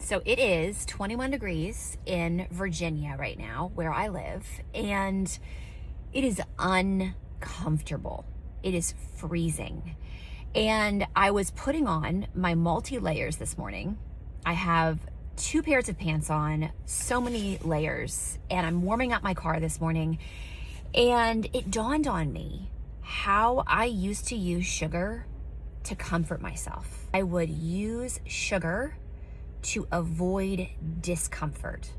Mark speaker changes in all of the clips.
Speaker 1: So it is 21 degrees in Virginia right now, where I live, and it is uncomfortable. It is freezing. And I was putting on my multi-layers this morning. I have 2 pairs of pants on, so many layers, and I'm warming up my car this morning, and it dawned on me how I used to use sugar to comfort myself. I would use sugar to avoid discomfort.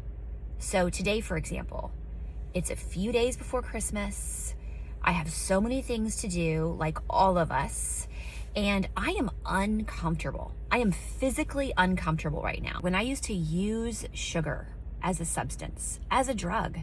Speaker 1: So today, for example, it's a few days before Christmas. I have so many things to do, like all of us, and I am uncomfortable. I am physically uncomfortable right now. When I used to use sugar as a substance, as a drug,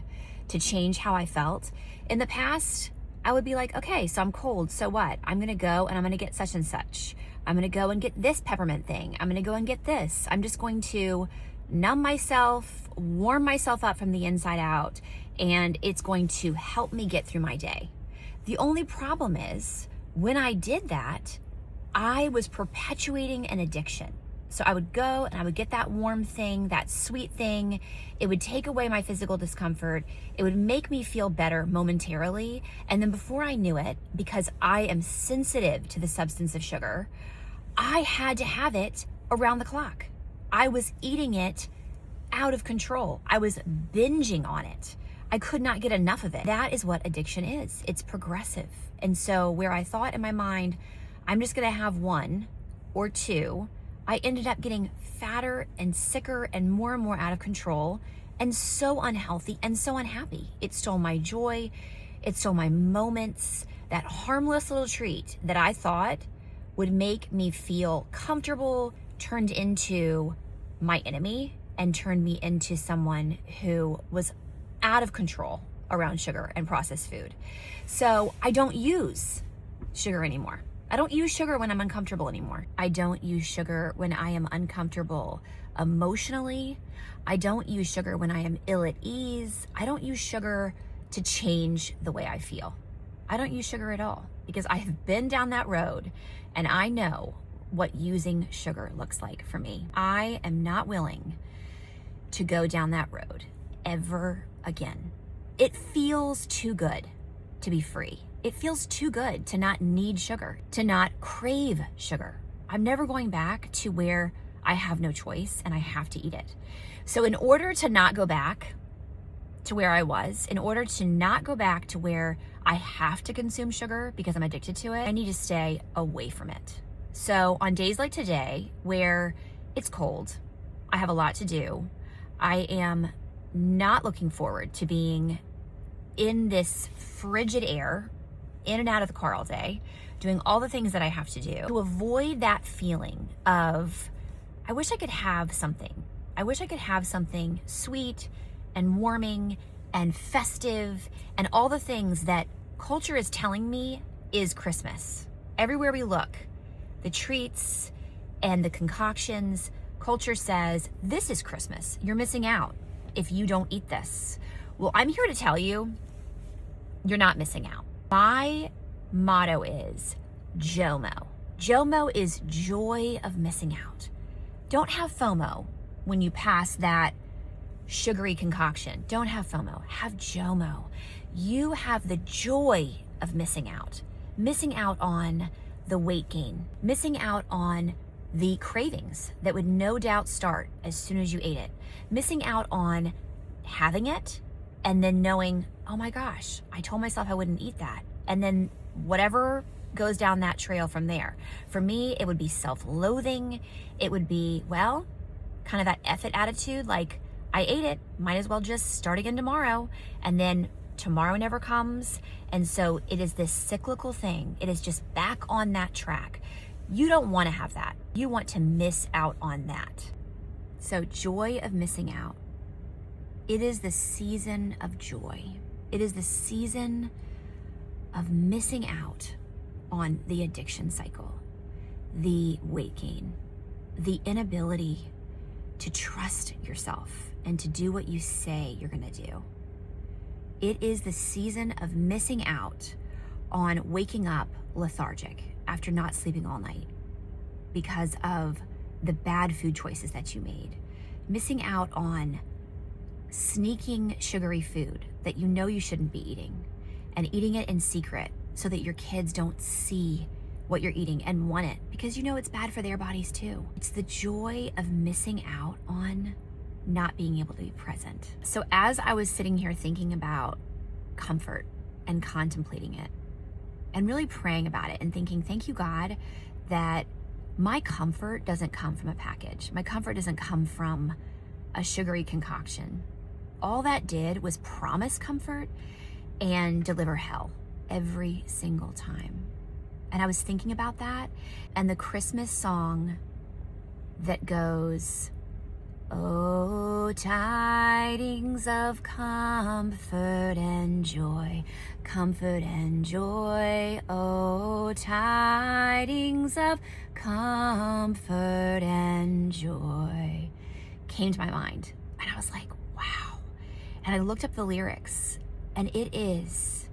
Speaker 1: to change how I felt, in the past, I would be like, okay, so I'm cold, so what? I'm gonna go and I'm gonna get such and such. I'm gonna go and get this peppermint thing. I'm gonna go and get this. I'm just going to numb myself, warm myself up from the inside out, and it's going to help me get through my day. The only problem is, when I did that, I was perpetuating an addiction. So I would go and I would get that warm thing, that sweet thing. It would take away my physical discomfort. It would make me feel better momentarily. And then before I knew it, because I am sensitive to the substance of sugar, I had to have it around the clock. I was eating it out of control. I was binging on it. I could not get enough of it. That is what addiction is. It's progressive. And so where I thought in my mind, I'm just gonna have 1 or 2, I ended up getting fatter and sicker and more out of control, and so unhealthy and so unhappy. It stole my joy. It stole my moments. That harmless little treat that I thought would make me feel comfortable turned into my enemy and turned me into someone who was out of control around sugar and processed food. So I don't use sugar anymore. I don't use sugar when I'm uncomfortable anymore. I don't use sugar when I am uncomfortable emotionally. I don't use sugar when I am ill at ease. I don't use sugar to change the way I feel. I don't use sugar at all because I have been down that road and I know what using sugar looks like for me. I am not willing to go down that road ever again. It feels too good to be free. It feels too good to not need sugar, to not crave sugar. I'm never going back to where I have no choice and I have to eat it. So in order to not go back to where I was, in order to not go back to where I have to consume sugar because I'm addicted to it, I need to stay away from it. So on days like today, where it's cold, I have a lot to do, I am not looking forward to being in this frigid air, in and out of the car all day, doing all the things that I have to do. To avoid that feeling of, I wish I could have something. I wish I could have something sweet and warming and festive and all the things that culture is telling me is Christmas. Everywhere we look, the treats and the concoctions, culture says, this is Christmas. You're missing out if you don't eat this. Well, I'm here to tell you, you're not missing out. My motto is JOMO. JOMO is joy of missing out. Don't have FOMO when you pass that sugary concoction. Don't have FOMO, have JOMO. You have the joy of missing out on the weight gain, missing out on the cravings that would no doubt start as soon as you ate it, missing out on having it and then knowing, oh my gosh, I told myself I wouldn't eat that. And then whatever goes down that trail from there. For me, it would be self-loathing. It would be, well, kind of that F it attitude, like I ate it, might as well just start again tomorrow. And then tomorrow never comes. And so it is this cyclical thing. It is just back on that track. You don't want to have that. You want to miss out on that. So joy of missing out. It is the season of joy. It is the season of missing out on the addiction cycle, the weight gain, the inability to trust yourself and to do what you say you're gonna do. It is the season of missing out on waking up lethargic after not sleeping all night because of the bad food choices that you made. missing out on sneaking sugary food that you know you shouldn't be eating and eating it in secret so that your kids don't see what you're eating and want it because you know it's bad for their bodies too. It's the joy of missing out on not being able to be present. So as I was sitting here thinking about comfort and contemplating it and really praying about it and thinking, thank you, God, that my comfort doesn't come from a package. My comfort doesn't come from a sugary concoction. All that did was promise comfort and deliver hell every single time. And I was thinking about that and the Christmas song that goes, "Oh, tidings of comfort and joy, oh, tidings of comfort and joy," came to my mind. And I was like, wow. And I looked up the lyrics, and it is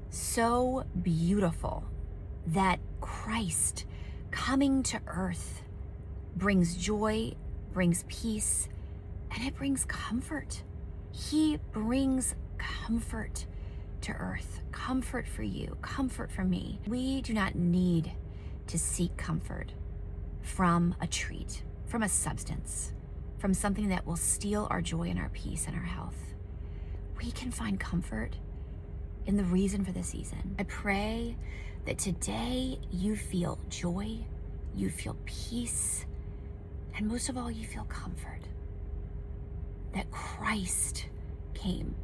Speaker 1: so beautiful that Christ coming to earth brings joy, brings peace, and it brings comfort. He brings comfort to earth, comfort for you, comfort for me. We do not need to seek comfort from a treat, from a substance, from something that will steal our joy and our peace and our health. We can find comfort in the reason for the season. I pray that today you feel joy, you feel peace, and most of all, you feel comfort. That Christ came.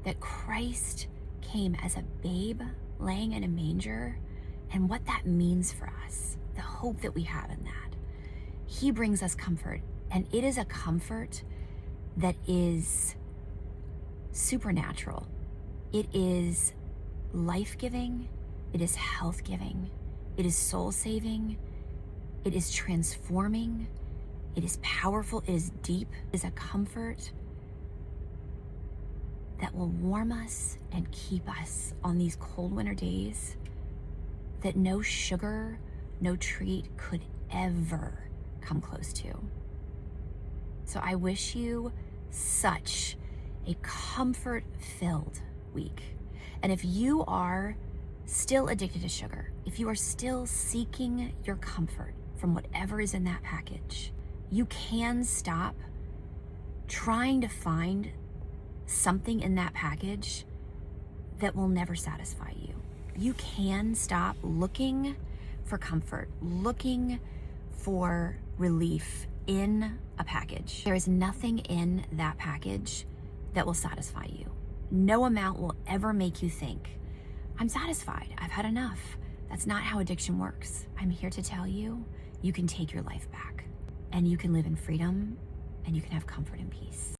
Speaker 1: That Christ came as a babe laying in a manger, and what that means for us, the hope that we have in that. He brings us comfort, and it is a comfort that is supernatural. It is life-giving. It is health-giving. It is soul-saving. It is transforming. It is powerful. It is deep. It is a comfort that will warm us and keep us on these cold winter days that no sugar, no treat could ever come close to. So I wish you such a comfort-filled week. And if you are still addicted to sugar, if you are still seeking your comfort from whatever is in that package, you can stop trying to find something in that package that will never satisfy you. You can stop looking for comfort, looking for relief in a package. There is nothing in that package that will satisfy you. No amount will ever make you think, I'm satisfied, I've had enough. That's not how addiction works. I'm here to tell you, you can take your life back and you can live in freedom and you can have comfort and peace.